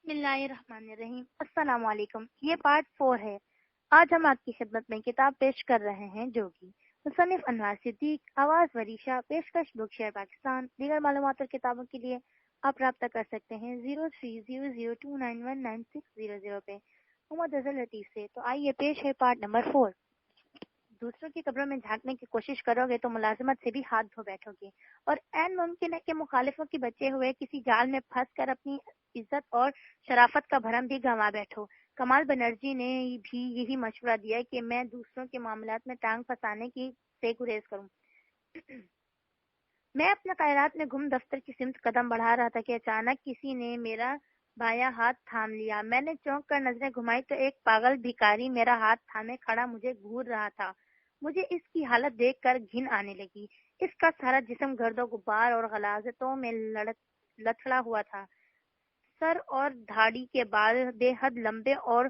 بسم اللہ الرحمن الرحیم۔ السلام علیکم۔ یہ پارٹ 4 ہے۔ آج ہم آپ کی خدمت میں کتاب پیش کر رہے ہیں جو کہ مصنف انوار صدیق، آواز وریشہ، پیشکش بک شیئر پاکستان۔ دیگر معلومات اور کتابوں کے لیے آپ رابطہ کر سکتے ہیں 0300291960 پہ محمد اظہر لطیف سے۔ تو آئیے پیش ہے پارٹ نمبر 4۔ دوسروں کی قبروں میں جھانکنے کی کوشش کرو گے تو ملازمت سے بھی ہاتھ دھو بیٹھو گے، اور عین ممکن ہے کہ مخالفوں کی بچے ہوئے کسی جال میں پھنس کر اپنی عزت اور شرافت کا بھرم بھی گنوا بیٹھو۔ کمال بنرجی نے بھی یہی مشورہ دیا کہ میں دوسروں کے معاملات میں ٹانگ پھنسانے کی سے گریز کروں۔ میں اپنے خیرات میں گم دفتر کی سمت قدم بڑھا رہا تھا کہ اچانک کسی نے میرا بایاں ہاتھ تھام لیا۔ میں نے چونک کر نظریں گھمائی تو ایک پاگل بھکاری میرا ہاتھ تھامے کھڑا مجھے گھور رہا تھا۔ مجھے اس کی حالت دیکھ کر گھن آنے لگی۔ اس کا سارا جسم گرد و غبار اور غلاظتوں میں لتھڑا ہوا تھا۔ سر اور دھاڑی کے بال بے حد لمبے اور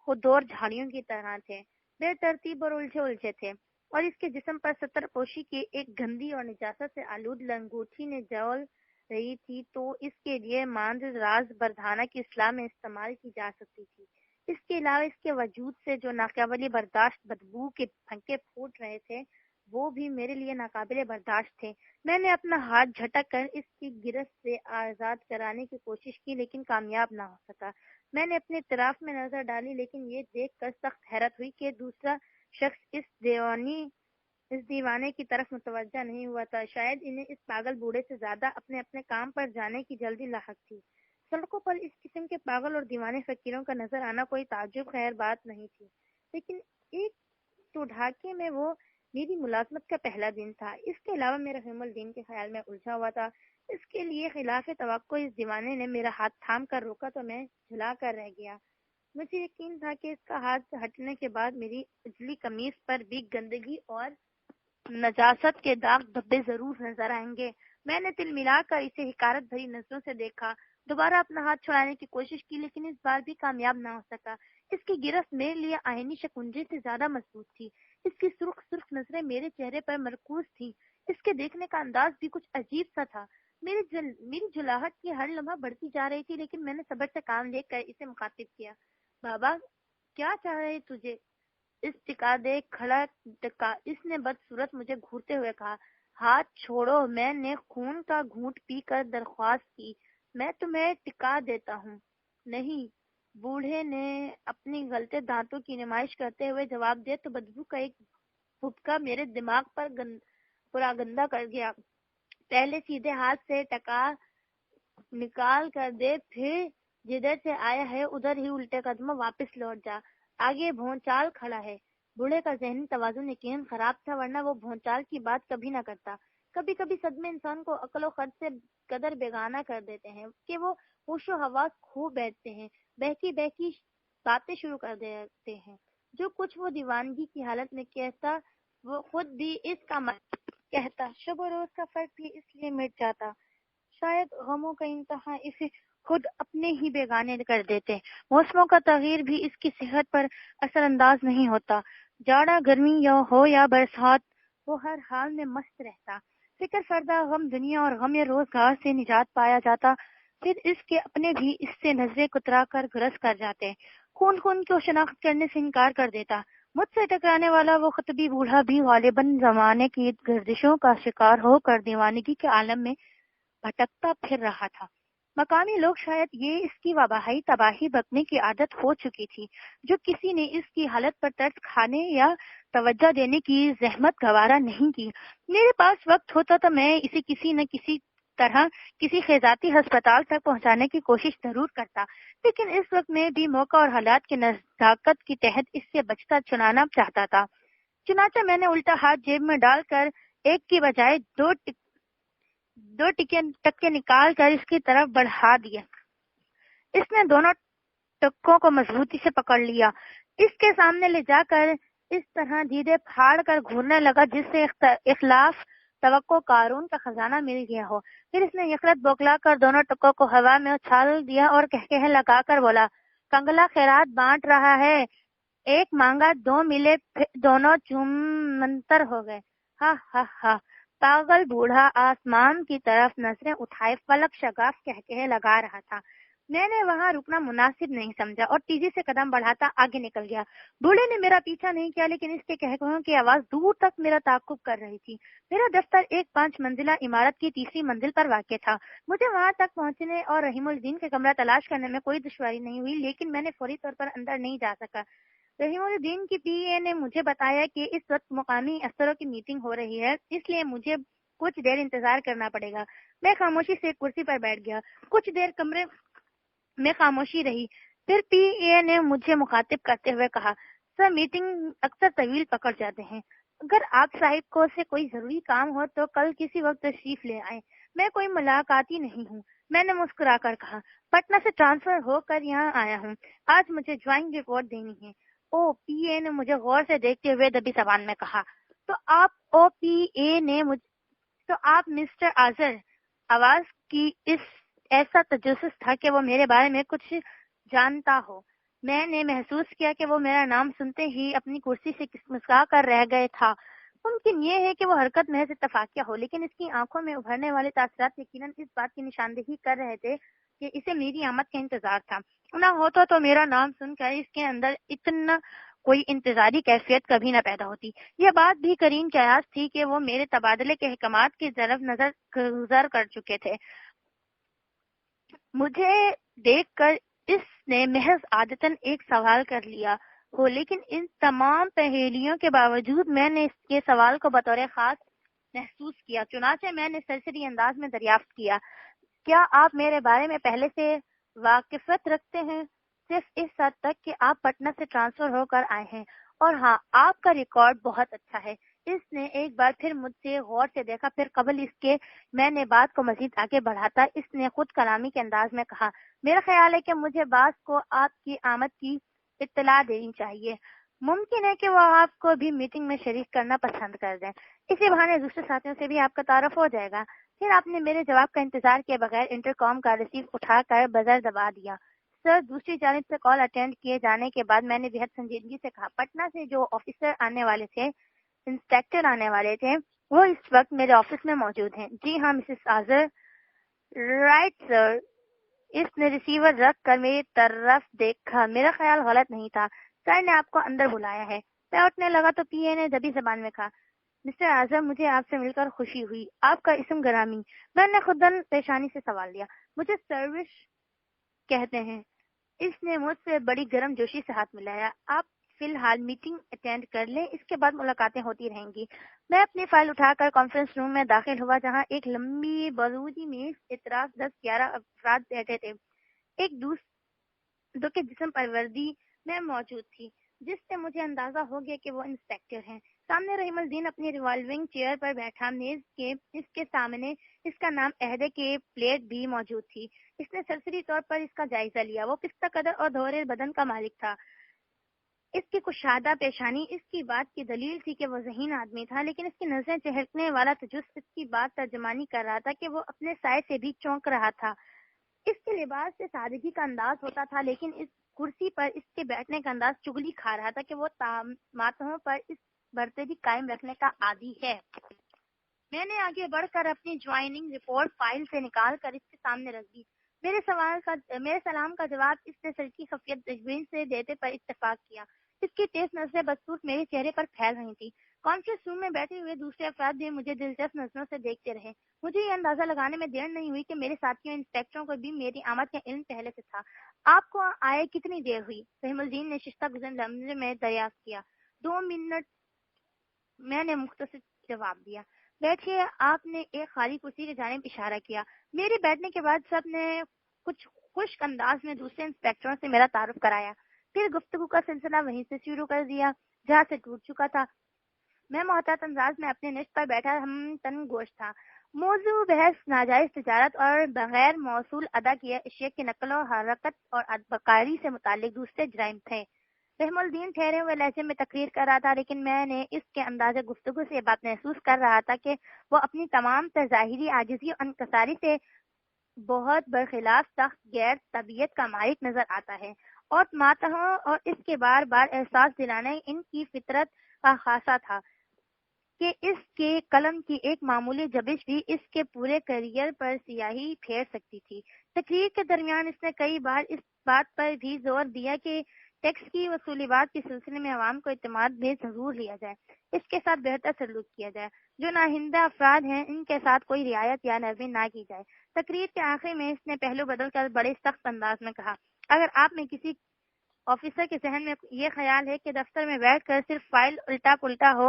خودور جھاڑیوں کی طرح تھے، بے ترتیب اور الجھے تھے، اور اس کے جسم پر ستر پوشی کی ایک گندی اور نجاست سے آلود لنگوٹی نے جول رہی تھی تو اس کے لیے ماند راز بردھانہ کی اصلاح میں استعمال کی جا سکتی تھی۔ اس کے علاوہ اس کے وجود سے جو ناقابل برداشت بدبو کے پھنکے پھوٹ رہے تھے وہ بھی میرے لیے ناقابل برداشت تھے۔ میں نے اپنا ہاتھ جھٹک کر اس کی گرفت سے آزاد کرانے کی کوشش کی لیکن کامیاب نہ ہو سکا۔ میں نے اپنے اطراف میں نظر ڈالی لیکن یہ دیکھ کر سخت حیرت ہوئی کہ دوسرا شخص اس دیوانے کی طرف متوجہ نہیں ہوا تھا۔ شاید انہیں اس پاگل بوڑھے سے زیادہ اپنے کام پر جانے کی جلدی لاحق تھی۔ سڑکوں پر اس قسم کے پاگل اور دیوانے فقیروں کا نظر آنا کوئی تعجب خیر بات نہیں تھی، لیکن ایک تو ڈھاکے میں وہ میری ملازمت کا پہلا دن تھا۔ اس کے علاوہ میرا فہم الدین کے خیال میں الجھا ہوا تھا۔ اس کے لیے خلاف توقع اس دیوانے نے میرا ہاتھ تھام کر روکا تو میں جھلا کر رہ گیا۔ مجھے یقین تھا کہ اس کا ہاتھ ہٹنے کے بعد میری اجلی قمیص پر بھی گندگی اور نجاست کے داغ دھبے ضرور نظر آئیں گے۔ میں نے دل ملا کر اسے حقارت بھری نظروں سے دیکھا، دوبارہ اپنا ہاتھ چھڑانے کی کوشش کی لیکن اس بار بھی کامیاب نہ ہو سکا۔ اس کی گرفت میرے لیے آئینی شکنجے سے زیادہ مضبوط تھی۔ اس کی سرخ نظریں میرے چہرے پر مرکوز تھی۔ اس کے دیکھنے کا انداز بھی کچھ عجیب سا تھا۔ میری جلاہٹ کی ہر لمحہ بڑھتی جا رہی تھی لیکن میں نے صبر سے کام لے کر اسے مخاطب کیا۔ بابا کیا چاہ رہے تجھے؟ اس ٹکا دے کھڑا ٹکا، اس نے بدصورت مجھے گھورتے ہوئے کہا۔ ہاتھ چھوڑو، میں نے خون کا گھونٹ پی کر درخواست کی۔ میں تمہیں ٹکا دیتا ہوں۔ نہیں، بوڑھے نے اپنی غلطے دانتوں کی نمائش کرتے ہوئے جواب دیا تو بدبو کا ایک بھبکا میرے دماغ پر پورا گندا کر گیا۔ پہلے سیدھے ہاتھ سے ٹکا نکال کر دے، پھر جدھر سے آیا ہے ادھر ہی الٹے قدموں واپس لوٹ جا۔ آگے بھونچال کھڑا ہے۔ بوڑھے کا ذہنی توازن یقیناً خراب تھا ورنہ وہ بھونچال کی بات کبھی نہ کرتا۔ کبھی کبھی صدمے انسان کو عقل و خرد سے قدر بیگانہ کر دیتے ہیں کہ وہ ہوش و حواس کھو بیٹھتے ہیں، بہکی باتیں شروع کر دیتے ہیں۔ جو کچھ وہ دیوانگی کی حالت میں کہتا وہ خود بھی اس کا کہتا۔ شب و روز کا فرق بھی اس لیے مٹ جاتا۔ شاید غموں کا انتہا اسے خود اپنے ہی بیگانے کر دیتے۔ موسموں کا تغیر بھی اس کی صحت پر اثر انداز نہیں ہوتا۔ جاڑا گرمی یا برسات، وہ ہر حال میں مست رہتا۔ فکر فردا، غم دنیا اور غم روزگار سے نجات پایا جاتا۔ پھر اس کے اپنے بھی اس سے نظریں کترا کر گرس کر جاتے۔ خون کو شناخت کرنے سے انکار کر دیتا۔ مجھ سے ٹکرانے والا وہ خطبی بوڑھا بھی غالباً زمانے کی گردشوں کا شکار ہو کر دیوانگی کے عالم میں بھٹکتا پھر رہا تھا۔ مقامی لوگ شاید یہ اس کی وبائی تباہی بکنے کی عادت ہو چکی تھی، جو کسی نے اس کی حالت پر ترس کھانے یا توجہ دینے کی زحمت گوارا نہیں کی۔ میرے پاس وقت ہوتا تو میں اسے کسی نہ کسی طرح کسی خیزاتی ہسپتال تک پہنچانے کی کوشش ضرور کرتا، لیکن اس وقت میں بھی موقع اور حالات کی نزاکت کے تحت اس سے بچتا چنانا چاہتا تھا۔ چنانچہ میں نے الٹا ہاتھ جیب میں ڈال کر ایک کی بجائے دو ٹکے نکال کر اس کی طرف بڑھا دیے۔ اس نے دونوں ٹکوں کو مضبوطی سے پکڑ لیا، اس کے سامنے لے جا کر اس طرح دیدے پھاڑ کر گھورنے لگا جس سے اخلاف توقع قارون کا خزانہ مل گیا ہو۔ پھر اس نے یکرت بوکلا کر دونوں ٹکوں کو ہوا میں اچھال دیا اور کہکہے لگا کر بولا، کنگلا خیرات بانٹ رہا ہے، ایک مانگا دو ملے، دونوں چومنتر ہو گئے۔ ہا ہا ہا۔ پاگل بوڑھا آسمان کی طرف نظریں اٹھائے فلک شگاف کہکہے لگا رہا تھا۔ میں نے وہاں رکنا مناسب نہیں سمجھا اور تیزی سے قدم بڑھاتا آگے نکل گیا۔ بوڑھے نے میرا پیچھا نہیں کیا، لیکن اس کے کہکہوں کی آواز دور تک میرا تعاقب کر رہی تھی۔ میرا دفتر ایک 5 منزلہ عمارت کی تیسری منزل پر واقع تھا۔ مجھے وہاں تک پہنچنے اور رحیم الدین کا کمرہ تلاش کرنے میں کوئی دشواری نہیں ہوئی، لیکن میں نے فوری طور پر اندر نہیں جا سکا۔ رحیم الدین کی پی اے نے مجھے بتایا کہ اس وقت مقامی افسروں کی میٹنگ ہو رہی ہے، اس لیے مجھے کچھ دیر انتظار کرنا پڑے گا۔ میں خاموشی سے ایک کرسی پر بیٹھ گیا۔ کچھ دیر کمرے میں خاموشی رہی، پھر پی اے نے مجھے مخاطب کرتے ہوئے کہا، سر میٹنگ اکثر طویل پکڑ جاتے ہیں، اگر آپ صاحب کو سے کوئی ضروری کام ہو تو کل کسی وقت تشریف لے آئیں، میں کوئی ملاقاتی نہیں ہوں۔ میں نے مسکرا کر کہا، پٹنہ سے ٹرانسفر ہو کر یہاں آیا ہوں، آج مجھے جوائنگ رپورٹ دینی ہے۔ او پی اے نے مجھے غور سے دیکھتے ہوئے دبی زبان میں کہا، تو آپ او پی اے نے تو آپ مسٹر آزر، آواز کی اس ایسا تجسس تھا کہ وہ میرے بارے میں کچھ جانتا ہو۔ میں نے محسوس کیا کہ وہ میرا نام سنتے ہی اپنی کرسی سے مسکرا کر رہ گئے تھا۔ ممکن یہ ہے کہ وہ حرکت محض اتفاقیہ ہو، لیکن اس کی آنکھوں میں ابھرنے والے تاثرات یقیناً اس بات کی نشاندہی کر رہے تھے کہ اسے میری آمد کا انتظار تھا۔ نہ ہوتا تو میرا نام سن کر اس کے اندر اتنا کوئی انتظاری کیفیت کبھی نہ پیدا ہوتی۔ یہ بات بھی کریم قیاس تھی کہ وہ میرے تبادلے کے احکامات کی طرف نظر گزر کر چکے تھے۔ مجھے دیکھ کر اس نے محض عادتاً ایک سوال کر لیا ہو، لیکن ان تمام پہیلیوں کے باوجود میں نے اس کے سوال کو بطور خاص محسوس کیا۔ چنانچہ میں نے سرسری انداز میں دریافت کیا، کیا آپ میرے بارے میں پہلے سے واقفیت رکھتے ہیں؟ صرف اس حد تک کہ آپ پٹنہ سے ٹرانسفر ہو کر آئے ہیں، اور ہاں، آپ کا ریکارڈ بہت اچھا ہے۔ اس نے ایک بار پھر مجھ سے غور سے دیکھا، پھر قبل اس کے میں نے بات کو مزید آگے بڑھاتا اس نے خود کلامی کے انداز میں کہا، میرا خیال ہے کہ مجھے باس کو آپ کی آمد کی اطلاع دینی چاہیے۔ ممکن ہے کہ وہ آپ کو بھی میٹنگ میں شریک کرنا پسند کر دیں، اسی بہانے دوسرے ساتھیوں سے بھی آپ کا تعارف ہو جائے گا۔ پھر آپ نے میرے جواب کا انتظار کیے بغیر انٹر کام کا ریسیو اٹھا کر بزر دبا دیا۔ سر، دوسری جانب سے کال اٹینڈ کیے جانے کے بعد میں نے بہت سنجیدگی سے کہا، پٹنہ سے جو آفیسر آنے والے تھے، انسپیکٹر آنے والے تھے، وہ اس وقت میرے آفس میں موجود ہیں۔ جی ہاں مسز آزر۔ Right sir. اس نے ریسیور رکھ کر میری طرف دیکھا۔ میرا خیال غلط نہیں تھا، سر نے آپ کو اندر بلایا ہے۔ میں اٹھنے لگا تو پی اے نے دبی زبان میں کہا، مسٹر اعظم، مجھے آپ سے مل کر خوشی ہوئی۔ آپ کا اسم گرامی؟ میں نے خودن پیشانی سے سوال دیا۔ مجھے سروش کہتے ہیں۔ اس نے مجھ سے بڑی گرم جوشی سے ہاتھ ملایا۔ آپ فی الحال میٹنگ اٹینڈ کر لیں، اس کے بعد ملاقاتیں ہوتی رہیں گی۔ میں اپنی فائل اٹھا کر کانفرنس روم میں داخل ہوا، جہاں ایک لمبی بلودی میز اطراف 10-11 افراد بیٹھے تھے۔ ایک دوسرے کے جسم پروردی میں موجود تھی، جس سے مجھے اندازہ ہو گیا کہ وہ انسپیکٹر ہیں۔ سامنے رحیم الدین اپنی ریوالونگ چیئر پر بیٹھا، میز کے اس کے سامنے اس کا نام عہدے کی پلیٹ بھی موجود تھی۔ اس نے سرسری طور پر اس کا جائزہ لیا۔ وہ پستہ قدر اور دھورے بدن کا مالک تھا۔ اس کی کشادہ پیشانی اس کی بات کی دلیل تھی کہ وہ ذہین آدمی تھا، لیکن اس کی نظریں چہکنے والا تجس اس کی بات ترجمانی کر رہا تھا کہ وہ اپنے سائے سے بھی چونک رہا تھا۔ اس کے لباس سے سادگی کا انداز ہوتا تھا، لیکن اس کرسی پر اس کے بیٹھنے کا انداز چگلی کھا رہا تھا کہ وہ ماتحوں پر اس برتری قائم رکھنے کا عادی ہے۔ میں نے آگے بڑھ کر اپنی جوائننگ رپورٹ فائل سے نکال کر اس کے سامنے رکھ دی۔ میرے سلام کا جواب اس نے سر کی خفیت تجویز سے دیتے پر اتفاق کیا۔ اس کی تیز نظریں بدسوٹ میرے چہرے پر پھیل رہی تھی۔ کانفرنس روم میں بیٹھے ہوئے دوسرے افراد بھی مجھے دلچسپ نظروں سے دیکھتے رہے۔ مجھے یہ اندازہ لگانے میں دیر نہیں ہوئی کہ میرے ساتھیوں انسپیکٹروں کو بھی میری آمد کا علم پہلے سے تھا۔ آپ کو آئے کتنی دیر ہوئی؟ رحیم الدین نے شستہ گزر لمحے میں دریافت کیا۔ 2 منٹ، میں نے مختصر جواب دیا۔ بیٹھیے، آپ نے ایک خالی کرسی کی جانب اشارہ کیا۔ میرے بیٹھنے کے بعد سب نے کچھ خشک انداز میں دوسرے انسپیکٹروں سے میرا تعارف کرایا، پھر گفتگو کا سلسلہ وہیں سے شروع کر دیا جہاں سے ٹوٹ چکا تھا۔ میں محتاط انداز میں اپنے نشست پر بیٹھا ہم تن گوش تھا۔ موضوع بحث ناجائز تجارت اور بغیر موصول ادا کیے اشیاء کی نقل و حرکت اور ادبکاری سے متعلق دوسرے جرائم تھے۔ رحم الدین ٹھہرے ہوئے لہجے میں تقریر کر رہا تھا، لیکن میں نے اس کے انداز گفتگو سے یہ بات محسوس کر رہا تھا کہ وہ اپنی تمام ظاہری عاجزی اور انکساری سے بہت برخلاف سخت غیر طبیعت کا مالک نظر آتا ہے، اور ماتحوں اور اس کے بار بار احساس دلانا ان کی فطرت کا خاصہ تھا کہ اس کے قلم کی ایک معمولی جبش بھی اس کے پورے کیریئر پر سیاہی پھیر سکتی تھی۔ تقریر کے درمیان اس نے کئی بار اس بات پر بھی زور دیا کہ ٹیکس کی وصولیات کے سلسلے میں عوام کو اعتماد میں ضرور لیا جائے، اس کے ساتھ بہتر سلوک کیا جائے، جو ناہندہ افراد ہیں ان کے ساتھ کوئی رعایت یا نرمی نہ کی جائے۔ تقریر کے آخر میں اس نے پہلو بدل کر بڑے سخت انداز میں کہا، اگر آپ میں کسی آفیسر کے ذہن میں یہ خیال ہے کہ دفتر میں بیٹھ کر صرف فائل الٹا پلٹا ہو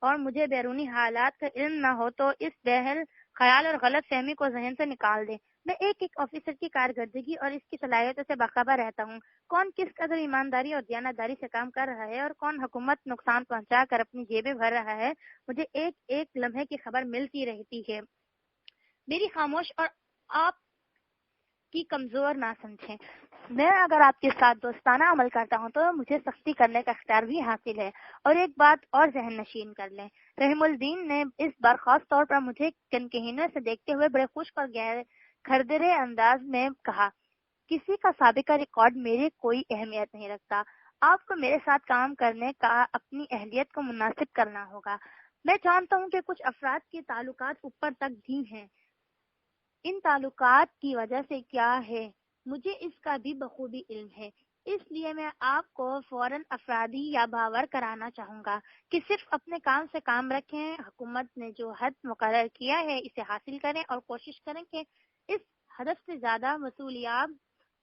اور مجھے بیرونی حالات کا علم نہ ہو تو اس بہل خیال اور غلط فہمی کو ذہن سے نکال دیں۔ میں ایک ایک آفیسر کی کارکردگی اور اس کی صلاحیتوں سے باخبر رہتا ہوں، کون کس قدر ایمانداری اور دیانتداری سے کام کر رہا ہے اور کون حکومت نقصان پہنچا کر اپنی جیبیں بھر رہا ہے، مجھے ایک ایک لمحے کی خبر ملتی رہتی ہے۔ میری خاموش اور آپ کی کمزور نہ سمجھیں، میں اگر آپ کے ساتھ دوستانہ عمل کرتا ہوں تو مجھے سختی کرنے کا اختیار بھی حاصل ہے۔ اور ایک بات اور ذہن نشین کر لیں، رحیم الدین نے اس بار خاص طور پر مجھے کنکہینوں سے دیکھتے ہوئے بڑے خشک اور کھردرے انداز میں کہا، کسی کا سابقہ ریکارڈ میرے کوئی اہمیت نہیں رکھتا، آپ کو میرے ساتھ کام کرنے کا اپنی اہلیت کو مناسب کرنا ہوگا۔ میں جانتا ہوں کہ کچھ افراد کے تعلقات اوپر تک بھی ہیں، ان تعلقات کی وجہ سے کیا ہے مجھے اس کا بھی بخوبی علم ہے، اس لیے میں آپ کو فوراً افرادی یا باور کرانا چاہوں گا کہ صرف اپنے کام سے کام رکھیں، حکومت نے جو حد مقرر کیا ہے اسے حاصل کریں اور کوشش کریں کہ اس ہدف سے زیادہ وصولیاب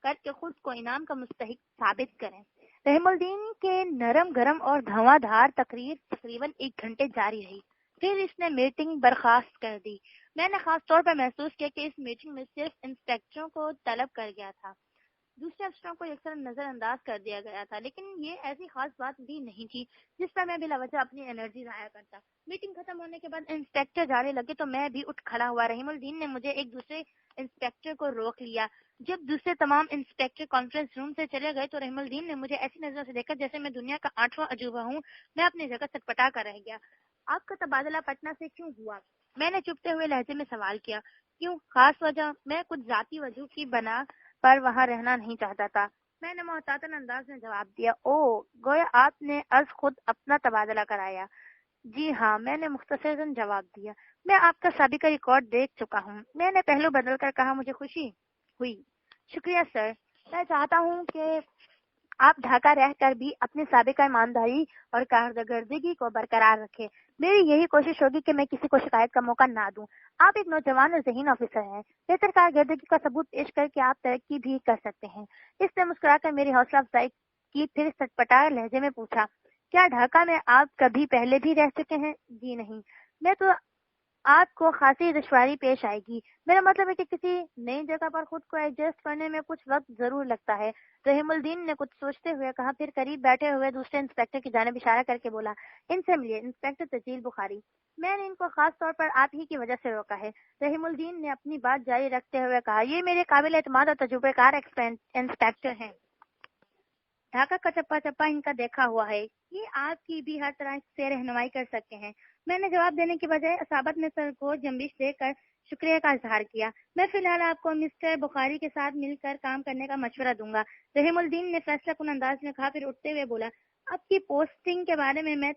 کر کے خود کو انعام کا مستحق ثابت کریں۔ رحم الدین کے نرم گرم اور دھواں دھار تقریر تقریباً 1 گھنٹے جاری رہی، پھر اس نے میٹنگ برخاست کر دی۔ میں نے خاص طور پر محسوس کیا کہ اس میٹنگ میں صرف انسپیکٹروں کو طلب کر گیا تھا، دوسرے افسروں کو یکسر نظر انداز کر دیا گیا تھا، لیکن یہ ایسی خاص بات بھی نہیں تھی جس پر میں بلا وجہ اپنی انرجی ضائع کرتا۔ میٹنگ ختم ہونے کے بعد انسپیکٹر جانے لگے تو میں بھی اٹھ کھڑا ہوا۔ رحیم الدین نے مجھے ایک دوسرے انسپیکٹر کو روک لیا۔ جب دوسرے تمام انسپیکٹر کانفرنس روم سے چلے گئے تو رحیم الدین نے مجھے ایسی نظروں سے دیکھا جیسے میں دنیا کا 8واں عجوبہ ہوں۔ میں اپنی جگہ سٹپٹا کر رہ گیا۔ آپ کا تبادلہ پٹنہ سے کیوں ہوا؟ میں نے چپتے ہوئے لہجے میں سوال کیا۔ کیوں؟ خاص وجہ؟ میں کچھ ذاتی وجہ کی بنا پر وہاں رہنا نہیں چاہتا تھا، میں نے محتاطن انداز میں جواب دیا۔ گویا آپ نے از خود اپنا تبادلہ کرایا؟ جی ہاں، میں نے مختصراً جواب دیا۔ میں آپ کا سابقہ ریکارڈ دیکھ چکا ہوں، میں نے پہلو بدل کر کہا۔ مجھے خوشی ہوئی۔ شکریہ سر، میں چاہتا ہوں کہ آپ ڈھاکہ رہ کر بھی اپنی سابقہ ایمانداری اور کارکردگی کو برقرار رکھیں۔ میری یہی کوشش ہوگی کہ میں کسی کو شکایت کا موقع نہ دوں۔ آپ ایک نوجوان اور ذہین آفیسر ہیں، بہتر کارکردگی کا ثبوت پیش کر کے آپ ترقی بھی کر سکتے ہیں۔ اس نے مسکرا کر میری حوصلہ افزائی کی، پھر سٹپٹا لہجے میں پوچھا، کیا ڈھاکہ میں آپ کبھی پہلے بھی رہ چکے ہیں؟ جی نہیں۔ میں تو آپ کو خاصی دشواری پیش آئے گی، میرا مطلب ہے کہ کسی نئی جگہ پر خود کو ایڈجسٹ کرنے میں کچھ وقت ضرور لگتا ہے۔ رحیم الدین نے کچھ سوچتے ہوئے کہا، پھر قریب بیٹھے ہوئے دوسرے انسپیکٹر کی جانب اشارہ کر کے بولا، ان سے ملیے، انسپیکٹر تجلیل بخاری۔ میں نے ان کو خاص طور پر آپ ہی کی وجہ سے روکا ہے۔ رحیم الدین نے اپنی بات جاری رکھتے ہوئے کہا، یہ میرے قابل اعتماد اور تجربہ کار انسپیکٹر ہیں، ڈھاکہ کا چپا چپا ان کا دیکھا ہوا ہے، یہ آپ کی بھی ہر طرح سے رہنمائی کر سکتے ہیں۔ میں نے جواب دینے کی بجائے اصابت میں سر کو جنبش دے کر شکریہ کا اظہار کیا۔ میں فی الحال آپ کو مسٹر بخاری کے ساتھ مل کر کام کرنے کا مشورہ دوں گا، رحیم الدین نے فیصلہ کن انداز میں کہا، پھر اٹھتے ہوئے بولا، آپ کی پوسٹنگ کے بارے میں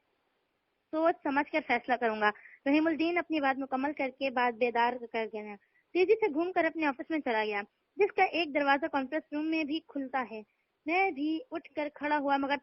سوچ سمجھ کر فیصلہ کروں گا۔ رحیم الدین اپنی بات مکمل کر کے بعد بیدار کر گیا، تیزی سے گھوم کر اپنے آفس میں چلا گیا، جس کا ایک دروازہ کانفرنس روم میں بھی کھلتا ہے۔ میں بھی اٹھ کر کھڑا ہوا، مگر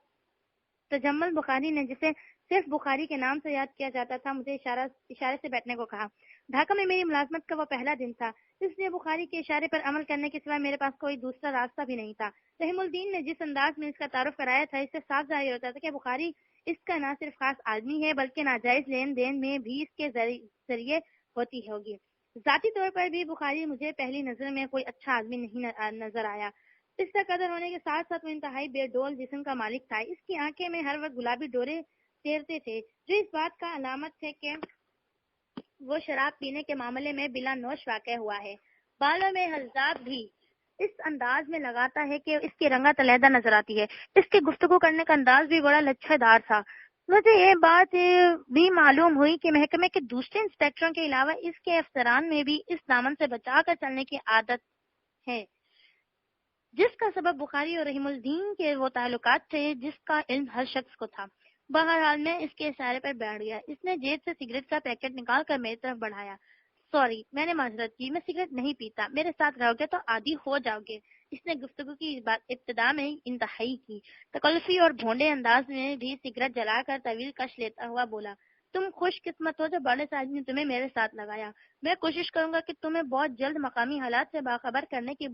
تجمل بخاری نے، جسے صرف بخاری کے نام سے یاد کیا جاتا تھا، مجھے اشارے سے بیٹھنے کو کہا۔ ڈھاکہ میں میری ملازمت کا وہ پہلا دن تھا، اس لیے بخاری کے اشارے پر عمل کرنے کے سوا میرے پاس کوئی دوسرا راستہ بھی نہیں تھا۔ رحیم الدین نے جس انداز میں اس کا تعارف کرایا تھا، اس سے صاف ظاہر ہوتا تھا کہ بخاری اس کا نہ صرف خاص آدمی ہے بلکہ ناجائز لین دین میں بھی اس کے ذریعے ہوتی ہوگی۔ ذاتی طور پر بھی بخاری مجھے پہلی نظر میں کوئی اچھا آدمی نہیں نظر آیا۔ اس سے قدر ہونے کے ساتھ ساتھ وہ انتہائی بے ڈول جسم کا مالک تھا۔ اس کی آنکھیں میں ہر وقت گلابی ڈورے تیرتے تھے، جو اس بات کا علامت تھے کہ وہ شراب پینے کے معاملے میں بلا نوش واقع ہوا ہے۔ بالوں میں حلزاب بھی اس انداز میں لگاتا ہے کہ اس کی رنگت علیحدہ نظر آتی ہے۔ اس کے گفتگو کرنے کا انداز بھی بڑا لچھے دار تھا۔ مجھے یہ بات بھی معلوم ہوئی کہ محکمے کے دوسرے انسپیکٹروں کے علاوہ اس کے افسران میں بھی اس دامن سے بچا کر چلنے کی عادت ہے، جس کا سبب بخاری اور رحیم الدین کے وہ تعلقات تھے جس کا علم ہر شخص کو تھا۔ بہرحال میں اس کے اشارے پر بیٹھ گیا۔ اس نے جیب سے سگریٹ کا پیکٹ نکال کر میری طرف بڑھایا۔ سوری، میں نے معذرت کی، میں سگریٹ نہیں پیتا، میرے ساتھ رہو گے تو عادی ہو جاؤ گے۔ اس نے گفتگو کی ابتدا میں انتہائی کی تکلفی اور بھونڈے انداز میں بھی سگریٹ جلا کر طویل کش لیتا ہوا بولا، تم خوش قسمت ہو جو بڑے صاحب نے تمہیں میرے ساتھ لگایا۔ میں کوشش کروں گا کہ تمہیں بہت جلد مقامی حالات سے باخبر کرنے کی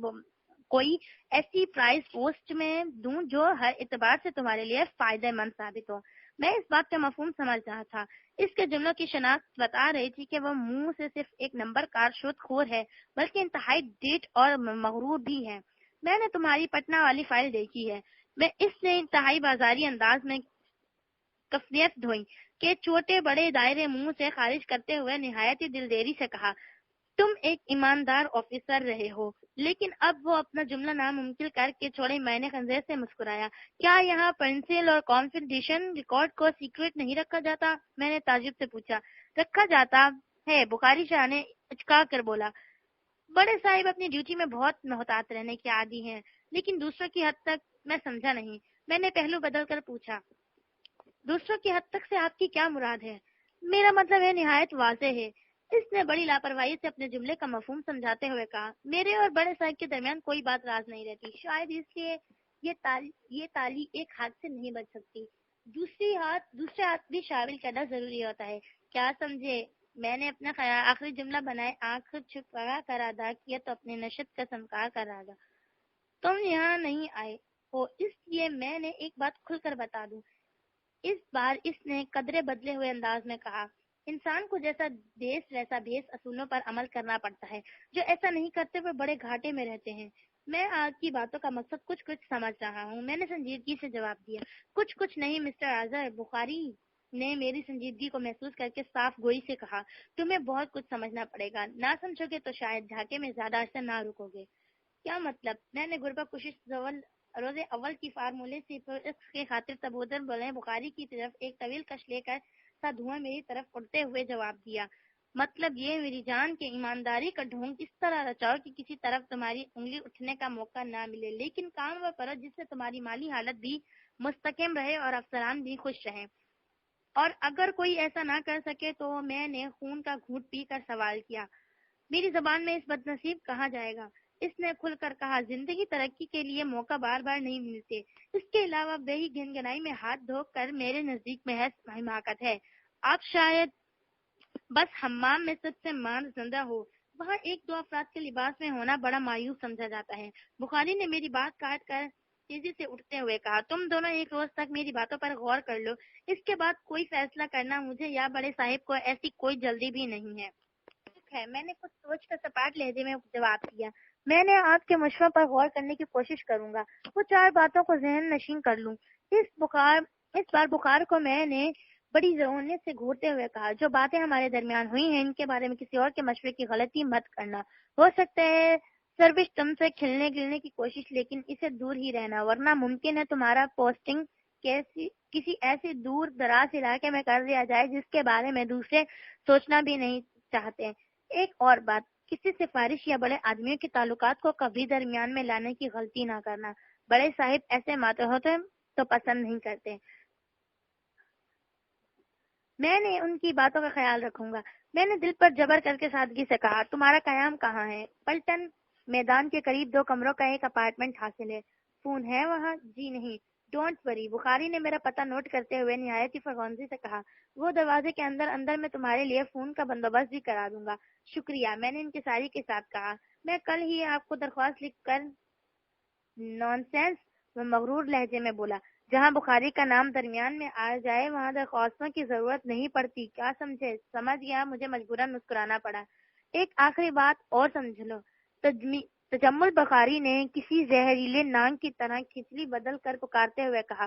کوئی ایسی پرائز پوسٹ میں دوں جو ہر اعتبار سے تمہارے لیے فائدہ مند ثابت ہو۔ میں اس بات کا مفہوم سمجھ رہا تھا، اس کے جملوں کی شناخت بتا رہی تھی کہ وہ منہ سے صرف ایک نمبر کار شد خور ہے بلکہ انتہائی ڈیٹ اور مغرور بھی ہے۔ میں نے تمہاری پٹنہ والی فائل دیکھی ہے، میں اس نے انتہائی بازاری انداز میں کفیت دھوئی کہ چھوٹے بڑے دائرے منہ سے خارج کرتے ہوئے نہایت ہی دلدیری سے کہا، تم ایک ایماندار آفیسر رہے ہو۔ لیکن اب وہ اپنا جملہ ناممکن کر کے چھوڑے معنی خنزیر سے مسکرایا۔ کیا یہاں پینسل اور کانفیڈینشیل ریکارڈ کو سیکریٹ نہیں رکھا جاتا؟ میں نے تعجب سے پوچھا۔ رکھا جاتا ہے، بخاری شاہ نے اچکا کر بولا۔ بڑے صاحب اپنی ڈیوٹی میں بہت محتاط رہنے کے عادی ہیں، لیکن دوسروں کی حد تک میں سمجھا نہیں۔ میں نے پہلو بدل کر پوچھا، دوسروں کی حد تک سے آپ کی کیا مراد ہے؟ میرا مطلب ہے نہایت واضح ہے، اس نے بڑی لاپرواہی سے اپنے جملے کا مفہوم سمجھاتے ہوئے کہا، میرے اور بڑے صاحب کے درمیان کوئی بات راز نہیں رہتی، شاید اس لیے یہ تالی ایک ہاتھ سے نہیں بچ سکتی، دوسرے ہاتھ بھی شامل کرنا ضروری ہوتا ہے، کیا سمجھے؟ میں نے اپنا آخری جملہ بنائے آنکھ چھپا کر ادا کیا تو اپنے نشت کا سنکار کر رہا تھا۔ تم یہاں نہیں آئے ہو اس لیے میں نے ایک بات کھل کر بتا دوں۔ اس بار اس نے قدرے بدلے ہوئے انداز میں کہا، انسان کو جیسا دیس ویسا بھیس اصولوں پر عمل کرنا پڑتا ہے، جو ایسا نہیں کرتے وہ بڑے گھاٹے میں رہتے ہیں۔ میں آپ کی باتوں کا مقصد کچھ سمجھ رہا ہوں، میں نے سنجیدگی سے جواب دیا۔ کچھ نہیں مسٹر اظہر، بخاری نے میری سنجیدگی کو محسوس کر کے صاف گوئی سے کہا، تمہیں بہت کچھ سمجھنا پڑے گا، نہ سمجھو گے تو شاید ڈھاکے میں زیادہ عرصہ نہ رکو گے۔ کیا مطلب؟ میں نے غربہ کشش روز اول کی فارمولے سے اس کے خاطر تبودر بولے بخاری کی طرف ایک طویل کش لے کر سا دھواں میری طرف اڑتے ہوئے جواب دیا، مطلب یہ میری جان کے ایمانداری کا ڈھونگ اس طرح رچاؤ کہ کسی طرف تمہاری انگلی اٹھنے کا موقع نہ ملے، لیکن کام وہ کرو جس سے تمہاری مالی حالت بھی مستحکم رہے اور افسران بھی خوش رہیں، اور اگر کوئی ایسا نہ کر سکے تو میں نے خون کا گھونٹ پی کر سوال کیا، میری زبان میں اس بدنصیب کہا جائے گا؟ اس نے کھل کر کہا، زندگی ترقی کے لیے موقع بار بار نہیں ملتے، اس کے علاوہ بہی گنگنائی میں ہاتھ دھو کر میرے نزدیک محض حماقت ہے۔ آپ شاید بس حمام میں سب سے مان زندہ ہو، وہاں ایک دو افراد کے لباس میں ہونا بڑا مایوس سمجھا جاتا ہے۔ بخاری نے میری بات کاٹ کر تیزی سے اٹھتے ہوئے کہا، تم دونوں ایک روز تک میری باتوں پر غور کر لو، اس کے بعد کوئی فیصلہ کرنا مجھے یا بڑے صاحب کو ایسی کوئی جلدی بھی نہیں ہے۔ میں نے کچھ سوچ کر سپاٹ لہجے میں جواب دیا، میں نے آپ کے مشوروں پر غور کرنے کی کوشش کروں گا، وہ چار باتوں کو ذہن نشین کر لوں۔ اس بار بخار کو میں نے بڑی ذہانت سے گھورتے ہوئے کہا، جو باتیں ہمارے درمیان ہوئی ہیں ان کے بارے میں کسی اور کے مشورے کی غلطی مت کرنا، ہو سکتا ہے سروش تم سے کھلنے گلنے کی کوشش، لیکن اسے دور ہی رہنا، ورنہ ممکن ہے تمہارا پوسٹنگ کسی ایسے دور دراز علاقے میں کر دیا جائے جس کے بارے میں دوسرے سوچنا بھی نہیں چاہتے۔ ایک اور بات، کسی سفارش یا بڑے آدمیوں کے تعلقات کو کبھی درمیان میں لانے کی غلطی نہ کرنا، بڑے صاحب ایسے ہوتے تو پسند نہیں کرتے۔ میں نے ان کی باتوں کا خیال رکھوں گا۔ میں نے دل پر جبر کر کے سادگی سے کہا، تمہارا قیام کہاں ہے؟ پلٹن میدان کے قریب 2 کمروں کا ایک اپارٹمنٹ حاصل ہے۔ فون ہے وہاں؟ جی نہیں۔ ڈونٹ وری، بخاری نے میرا پتہ نوٹ کرتے ہوئے نہایت ہی فرغانزی سے کہا، وہ دروازے کے اندر میں تمہارے لیے فون کا بندوبست بھی کرا دوں گا۔ شکریہ، میں نے انکساری کے ساتھ کہا، میں کل ہی آپ کو درخواست لکھ کر نان سینس وہ مغرور لہجے میں بولا، جہاں بخاری کا نام درمیان میں آ جائے وہاں درخواستوں کی ضرورت نہیں پڑتی، کیا سمجھے؟ سمجھ گیا، مجھے مجبوراً مسکرانا پڑا۔ ایک آخری بات اور سمجھ لو، تجمل بخاری نے کسی زہریلے نانگ کی طرح کھچڑی بدل کر پکارتے ہوئے کہا،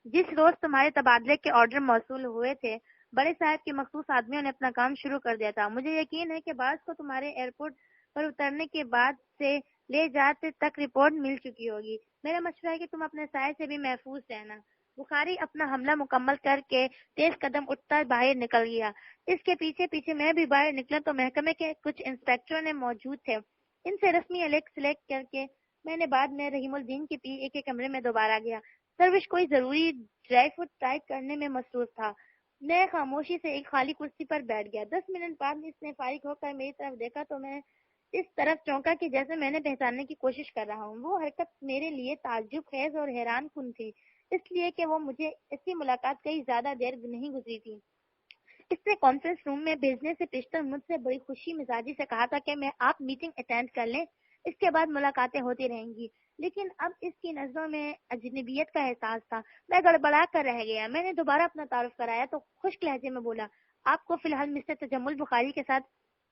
جس روز تمہارے تبادلے کے آرڈر موصول ہوئے تھے بڑے صاحب کے مخصوص آدمیوں نے اپنا کام شروع کر دیا تھا، مجھے یقین ہے کہ بعض کو تمہارے ایئرپورٹ پر اترنے کے بعد سے لے جاتے تک رپورٹ مل چکی ہوگی۔ میرا مشورہ ہے کہ تم اپنے سائے سے بھی محفوظ رہنا۔ بخاری اپنا حملہ مکمل کر کے تیز قدم اٹھتا باہر نکل گیا۔ اس کے پیچھے پیچھے میں بھی باہر نکلا تو محکمے کے کچھ انسپیکٹروں نے موجود تھے، ان سے رسمی الیکٹ سلیکٹ کر کے میں نے بعد میں رحیم الدین کی پی اے کے کمرے میں دوبارہ گیا۔ سروش کوئی ضروری ڈرائی فروٹ ٹائپ کرنے میں مصروف تھا، میں خاموشی سے ایک خالی کرسی پر بیٹھ گیا. 10 منٹ بعد اس نے فارغ ہو کر میری طرف دیکھا تو میں اس طرف چونکا کہ جیسے میں نے پہچاننے کی کوشش کر رہا ہوں. وہ حرکت میرے لیے تعجب خیز اور حیران کن تھی, اس لیے کہ وہ مجھے ایسی ملاقات کئی زیادہ دیر نہیں گزری تھی. اس نے کانفرنس روم میں بھیجنے سے پیشتر مجھ سے بڑی خوشی مزاجی سے کہا تھا کہ میں آپ میٹنگ اٹینڈ کر لیں, اس کے بعد ملاقاتیں ہوتی رہیں گی. لیکن اب اس کی نظروں میں اجنبیت کا احساس تھا. میں گڑبڑا کر رہ گیا. میں نے دوبارہ اپنا تعارف کرایا تو خشک لہجے میں بولا, آپ کو فی الحال مسٹر تجمل بخاری کے ساتھ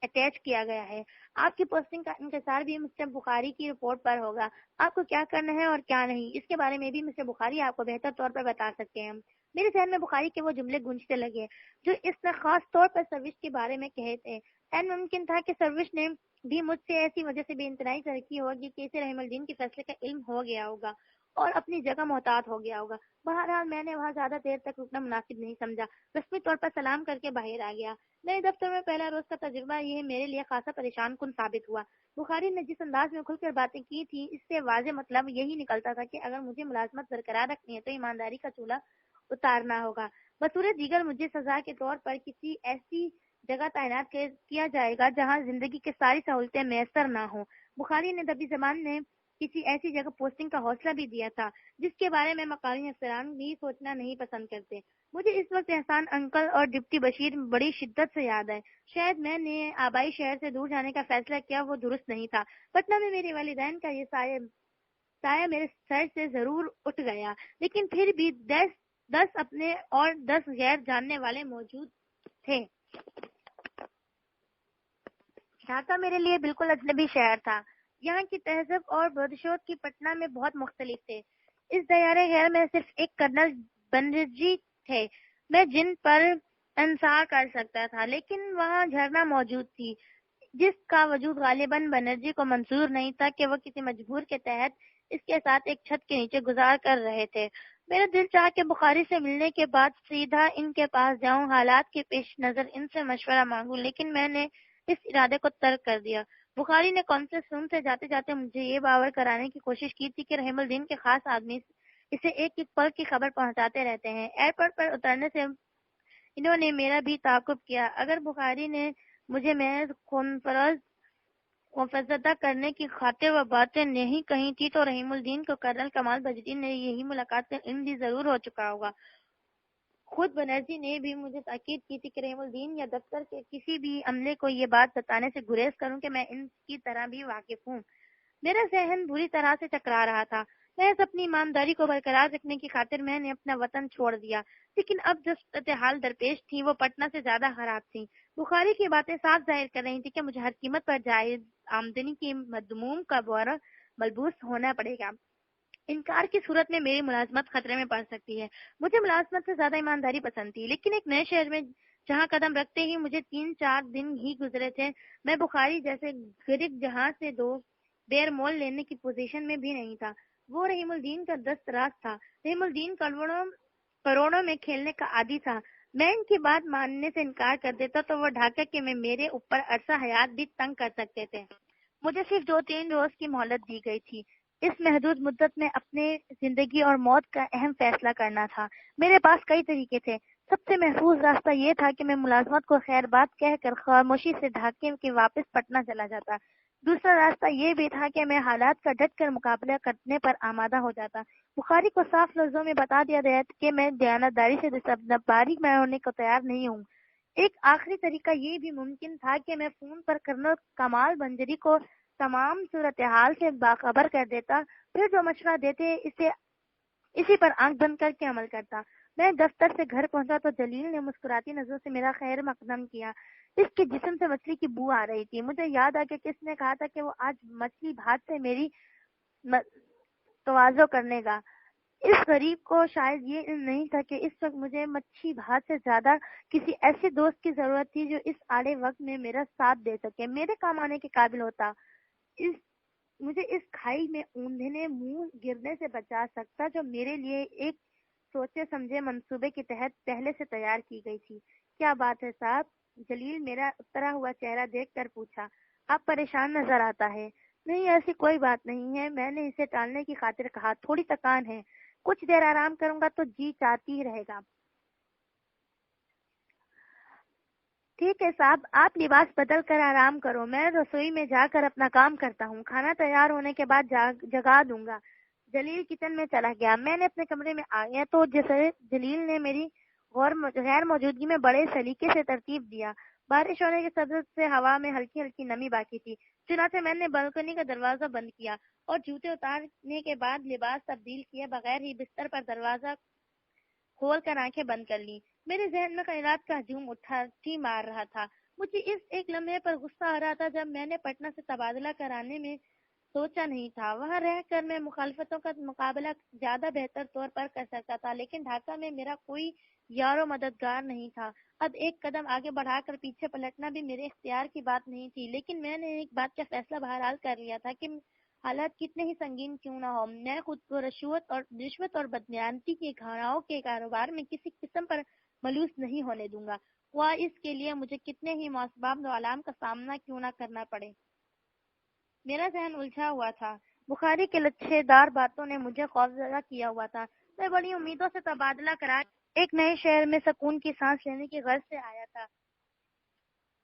اٹیچ کیا گیا ہے. آپ کی پوسٹنگ کا انحصار بھی مسٹر بخاری کی رپورٹ پر ہوگا. آپ کو کیا کرنا ہے اور کیا نہیں, اس کے بارے میں بھی مسٹر بخاری آپ کو بہتر طور پر بتا سکتے ہیں. میرے ذہن میں بخاری کے وہ جملے گونجتے لگے جو اس نے خاص طور پر سروش کے بارے میں کہے تھے. این ممکن تھا کہ سروش نے بھی مجھ سے ایسی وجہ سے بے انتہائی ترقی ہوگی کہ اسے رحیم الدین کے فیصلے کا علم ہو گیا ہوگا اور اپنی جگہ محتاط ہو گیا ہوگا. بہرحال میں نے وہاں زیادہ دیر تک رکنا مناسب نہیں سمجھا. رسمی طور پر سلام کر کے باہر آ گیا. نئے دفتر میں پہلا روز کا تجربہ یہ میرے لیے خاصا پریشان کن ثابت ہوا. بخاری نے جس انداز میں کھل کر باتیں کی تھی اس سے واضح مطلب یہی نکلتا تھا کہ اگر مجھے ملازمت برقرار رکھنی ہے تو ایمانداری کا چولہا اتارنا ہوگا. بطور دیگر مجھے سزا کے طور پر کسی ایسی جگہ تعینات کیا جائے گا جہاں زندگی کی ساری سہولتیں میسر نہ ہوں. بخاری نے دبی زبان میں کسی ایسی جگہ پوسٹنگ کا حوصلہ بھی دیا تھا جس کے بارے میں مقامی افسران بھی سوچنا نہیں پسند کرتے. مجھے اس وقت احسان انکل اور ڈپٹی بشیر بڑی شدت سے یاد ہے. شاید میں نے آبائی شہر سے دور جانے کا فیصلہ کیا وہ درست نہیں تھا. پٹنہ میں میرے والدین کا یہ سایہ میرے سر سے ضرور اٹھ گیا, لیکن پھر بھی 10 اپنے اور 10 غیر جاننے والے موجود تھے. ڈھاکہ میرے لیے بالکل اجنبی شہر تھا. یہاں کی تہذیب اور بدشود کی پٹنہ میں بہت مختلف تھے. اس دیارے غیر میں صرف ایک کرنل بنرجی تھے میں جن پر انصار کر سکتا تھا, لیکن وہاں جھرنا موجود تھی جس کا وجود غالباً بنرجی کو منظور نہیں تھا کہ وہ کسی مجبور کے تحت اس کے ساتھ ایک چھت کے نیچے گزار کر رہے تھے. میرا دل چاہ کے بخاری سے ملنے کے بعد سیدھا ان کے پاس جاؤں, حالات کے پیش نظر ان سے مشورہ مانگوں, لیکن میں نے اس ارادے کو ترک کر دیا. بخاری نے کانفرنس روم سے جاتے جاتے مجھے یہ باور کرانے کی کوشش کی تھی کہ رحیم الدین کے خاص آدمی اسے ایک ایک پل کی خبر پہنچاتے رہتے ہیں. ایئرپورٹ پر اترنے سے انہوں نے میرا بھی تعاقب کیا. اگر بخاری نے مجھے محض مفزدہ کرنے کی خاطر وہ باتیں نہیں کہی تھی تو رحیم الدین کو کرنل کمال بجری نے یہی ملاقات سے علم بھی ضرور ہو چکا ہوگا. خود بنرجی نے بھی مجھے تاکید کی تھی کہ رحیم الدین یا دفتر کے کسی بھی عملے کو یہ بات بتانے سے گریز کروں کہ میں ان کی طرح بھی واقف ہوں. میرا ذہن بری طرح سے چکرا رہا تھا. محض اپنی ایمانداری کو برقرار رکھنے کی خاطر میں نے اپنا وطن چھوڑ دیا, لیکن اب جو صورتحال درپیش تھی وہ پٹنہ سے زیادہ خراب تھی. بخاری کی باتیں صاف ظاہر کر رہی تھی کہ مجھے ہر قیمت پر جائز آمدنی کی مضموم کا بورا ملبوس ہونا پڑے گا. انکار کی صورت میں میری ملازمت خطرے میں پڑ سکتی ہے. مجھے ملازمت سے زیادہ ایمانداری پسند تھی, لیکن ایک نئے شہر میں جہاں قدم رکھتے ہی مجھے 3-4 دن ہی گزرے تھے, میں بخاری جیسے غریب جہاں سے دو بیر مول لینے کی پوزیشن میں بھی نہیں تھا. وہ رحیم الدین کا دستراز تھا. رحیم الدین کروڑوں میں کھیلنے کا عادی تھا. میں ان کی بات ماننے سے انکار کر دیتا تو وہ ڈھاکہ کے میں میرے اوپر عرصہ حیات بھی تنگ کر سکتے تھے. مجھے صرف 2-3 روز کی مہلت دی گئی تھی. اس محدود مدت میں اپنے زندگی اور موت کا اہم فیصلہ کرنا تھا. میرے پاس کئی طریقے تھے. سب سے محفوظ راستہ یہ تھا کہ میں ملازمت کو خیر بات کہہ کر خاموشی سے ڈھاکے کے واپس پٹنہ چلا جاتا. دوسرا راستہ یہ بھی تھا کہ میں حالات کا ڈٹ کر مقابلہ کرنے پر آمادہ ہو جاتا. بخاری کو صاف لفظوں میں بتا دیا گیا کہ میں دیانتداری سے باریک میں ہونے کو تیار نہیں ہوں. ایک آخری طریقہ یہ بھی ممکن تھا کہ میں فون پر کرنل کمال بنجری کو تمام صورتحال سے باخبر کر دیتا, پھر جو مشورہ دیتے اسی پر آنکھ بند کر کے عمل کرتا. میں دفتر سے گھر پہنچا تو جلیل نے مسکراتی نظروں سے میرا خیر مقدم کیا. اس کے جسم سے مچھلی کی بو آ رہی تھی. مجھے یاد آ کہ کس نے کہا تھا کہ وہ آج مچھلی بھات سے میری تواضع کرنے گا. اس غریب کو شاید یہ علم نہیں تھا کہ اس وقت مجھے مچھی بھات سے زیادہ کسی ایسے دوست کی ضرورت تھی جو اس آڑے وقت میں میرا ساتھ دے سکے, میرے کام آنے کے قابل ہوتا, مجھے اس کھائی میں اوندھنے منہ گرنے سے بچا سکتا جو میرے لیے ایک سوچے سمجھے منصوبے کے تحت پہلے سے تیار کی گئی تھی. کیا بات ہے صاحب؟ جلیل میرا اترا ہوا چہرہ دیکھ کر پوچھا. آپ پریشان نظر آتا ہے. نہیں, ایسی کوئی بات نہیں ہے. میں نے اسے ٹالنے کی خاطر کہا, تھوڑی تکان ہے, کچھ دیر آرام کروں گا تو جی چاہتی رہے گا. ٹھیک ہے صاحب، آپ لباس بدل کر آرام کرو، میں رسوئی میں جا کر اپنا کام کرتا ہوں، کھانا تیار ہونے کے بعد جگا دوں گا۔ جلیل کچن میں چلا گیا۔ میں نے اپنے کمرے میں آ گیا تو جیسے جلیل نے میری غیر موجودگی میں بڑے سلیقے سے ترتیب دیا۔ بارش ہونے کے سبب سے ہوا میں ہلکی ہلکی نمی باقی تھی، چنانچہ میں نے بالکنی کا دروازہ بند کیا اور جوتے اتارنے کے بعد لباس تبدیل کیے بغیر ہی بستر پر دروازہ کھول کر آنکھیں بند کر لی۔ میرے ذہن میں خیالات کا ہجوم اٹھی مار رہا تھا۔ مجھے اس ایک لمحے پر غصہ آ رہا تھا جب میں نے پٹنہ سے تبادلہ کرانے میں سوچا نہیں تھا۔ وہاں رہ کر میں مخالفتوں کا مقابلہ زیادہ بہتر طور پر کر سکتا تھا، لیکن ڈھاکہ میں میرا کوئی یار و مددگار نہیں تھا۔ اب ایک قدم آگے بڑھا کر پیچھے پلٹنا بھی میرے اختیار کی بات نہیں تھی، لیکن میں نے ایک بات کا فیصلہ بہرحال کر لیا تھا کہ حالات کتنے ہی سنگین کیوں نہ ہو، میں خود کو رشوت اور بدنیانتی کے گھراؤں کے کاروبار میں کسی قسم پر ملوث نہیں ہونے دوں گا، خواہ اس کے لیے مجھے کتنے ہی معصبات و آلام کا سامنا کیوں نہ کرنا پڑے۔ میرا ذہن الجھا ہوا تھا۔ بخاری کے لچھے دار باتوں نے مجھے خوفزدہ کیا ہوا تھا۔ میں بڑی امیدوں سے تبادلہ کرا ایک نئے شہر میں سکون کی سانس لینے کی غرض سے آیا تھا۔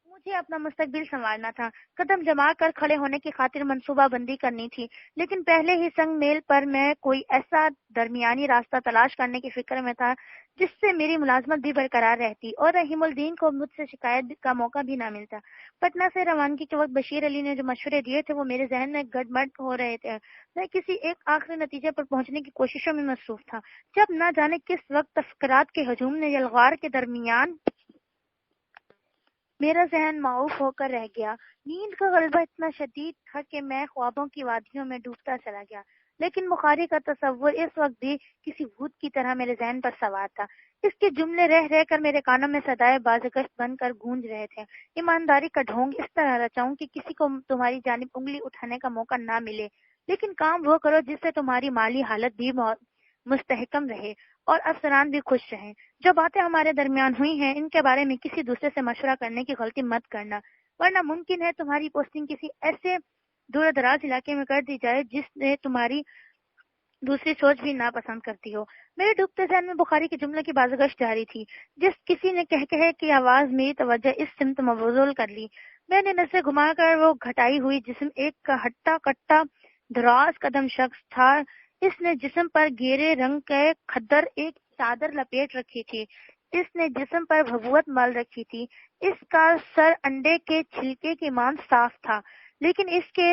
مجھے اپنا مستقبل سنوارنا تھا، قدم جما کر کھڑے ہونے کی خاطر منصوبہ بندی کرنی تھی، لیکن پہلے ہی سنگ میل پر میں کوئی ایسا درمیانی راستہ تلاش کرنے کی فکر میں تھا جس سے میری ملازمت بھی برقرار رہتی اور رحیم الدین کو مجھ سے شکایت کا موقع بھی نہ ملتا۔ پٹنہ سے روانگی کے وقت بشیر علی نے جو مشورے دیے تھے وہ میرے ذہن میں گڑبڑ ہو رہے تھے۔ میں کسی ایک آخری نتیجے پر پہنچنے کی کوششوں میں مصروف تھا جب نہ جانے کس وقت تفکرات کے ہجوم نے یلغار کے درمیان میرا ذہن معوف ہو کر رہ گیا۔ نیند کا غلبہ اتنا شدید تھا کہ میں خوابوں کی وادیوں میں ڈوبتا چلا گیا، لیکن بخاری کا تصور اس وقت بھی کسی بھوت کی طرح میرے ذہن پر سوار تھا۔ اس کے جملے رہ رہ کر میرے کانوں میں صدائے بازگشت بن کر گونج رہے تھے۔ ایمانداری کا ڈھونگ اس طرح رچاؤں کہ کسی کو تمہاری جانب انگلی اٹھانے کا موقع نہ ملے، لیکن کام وہ کرو جس سے تمہاری مالی حالت بھی مستحکم رہے اور افسران بھی خوش رہیں۔ جو باتیں ہمارے درمیان ہوئی ہیں ان کے بارے میں کسی دوسرے سے مشورہ کرنے کی غلطی مت کرنا، ورنہ ممکن ہے تمہاری پوسٹنگ کسی ایسے دور دراز علاقے میں کر دی جائے جس نے تمہاری دوسری سوچ بھی ناپسند کرتی ہو۔ میرے ڈوبتے ذہن میں بخاری کے جملے کی بازگشت جاری تھی، جس کسی نے کہے کی آواز میری توجہ اس سمت مبذول کر لی۔ میں نے نظریں گھما کر وہ گھٹائی ہوئی جسم، ایک کا ہٹا کٹا دراز قدم شخص تھا۔ اس نے جسم پر گہرے رنگ کے کھدر ایک چادر لپیٹ رکھی تھی، اس نے جسم پر بھبوت مل رکھی تھی۔ اس کا سر انڈے کے چھلکے کی مان صاف تھا، لیکن اس کے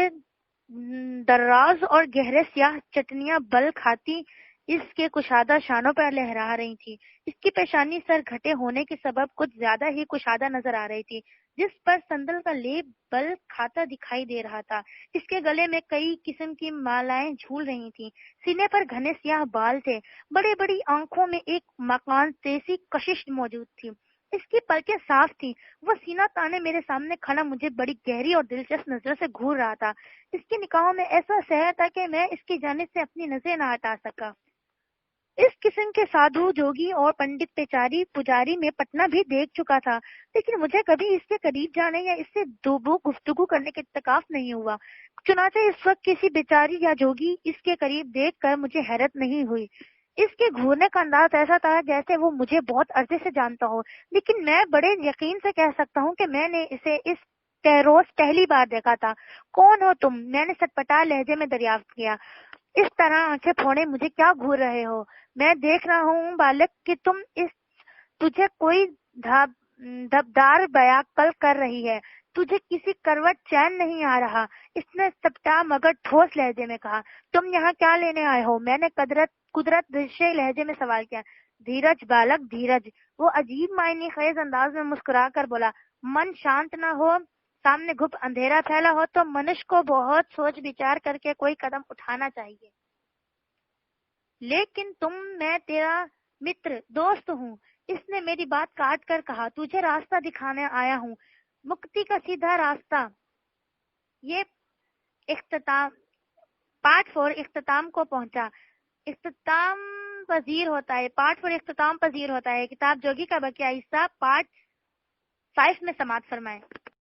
دراز اور گہرے سیاہ چٹنیاں بل کھاتی اس کے کشادہ شانوں پر لہرا رہی تھی۔ اس کی پیشانی سر گھٹے ہونے کے سبب کچھ زیادہ ہی کشادہ نظر آ رہی تھی، جس پر سندل کا لیپ بل کھاتا دکھائی دے رہا تھا۔ اس کے گلے میں کئی قسم کی مالائیں جھول رہی تھیں، سینے پر گھنے سیاہ بال تھے، بڑی بڑی آنکھوں میں ایک مکان جیسی کشش موجود تھی۔ اس کی پلکیں صاف تھیں، وہ سینہ تانے میرے سامنے کھڑا مجھے بڑی گہری اور دلچسپ نظروں سے گھور رہا تھا۔ اس کی نگاہوں میں ایسا سحر تھا کہ میں اس کی جانب سے اپنی نظریں نہ ہٹا سکا۔ اس قسم کے سادھو، جوگی اور پنڈت پیچاری پجاری میں پٹنہ بھی دیکھ چکا تھا، لیکن مجھے کبھی اس کے قریب جانے یا اس سے دوبو گفتگو کرنے کے اتفاق نہیں ہوا۔ چنانچہ اس وقت کسی بیچاری یا جوگی اس کے قریب دیکھ کر مجھے حیرت نہیں ہوئی۔ اس کے گھورنے کا انداز ایسا تھا جیسے وہ مجھے بہت عرصے سے جانتا ہو، لیکن میں بڑے یقین سے کہہ سکتا ہوں کہ میں نے اسے اس روز پہلی بار دیکھا تھا۔ کون ہو تم؟ میں نے سٹپٹا لہجے میں دریافت کیا۔ اس طرح آنکھیں پھوڑے مجھے کیا گھور رہے ہو؟ میں دیکھ رہا ہوں بالک کہ تجھے کوئی دبدار بیاکل کر رہی ہے، تجھے کسی کروٹ چین نہیں آ رہا۔ اس نے سپٹا مگر ٹھوس لہجے میں کہا۔ تم یہاں کیا لینے آئے ہو؟ میں نے قدرت دشے لہجے میں سوال کیا۔ دھیرج بالک، دھیرج، وہ عجیب معنی خیز انداز میں مسکرا کر بولا۔ من شانت نہ ہو، سامنے گھپ اندھیرا پھیلا ہو تو منش کو بہت سوچ بچار کر کے کوئی قدم اٹھانا چاہیے، لیکن میں تیرا متر دوست ہوں۔ اس نے میری بات کاٹ کر کہا۔ تجھے راستہ دکھانے آیا ہوں، مکتی کا سیدھا راستہ۔ یہ اختتام پارٹ 4 اختتام کو پہنچا، اختتام پذیر ہوتا ہے، پارٹ 4 اختتام پذیر ہوتا ہے۔ کتاب جوگی کا بقیہ حصہ پارٹ 5 میں سماعت فرمائیں۔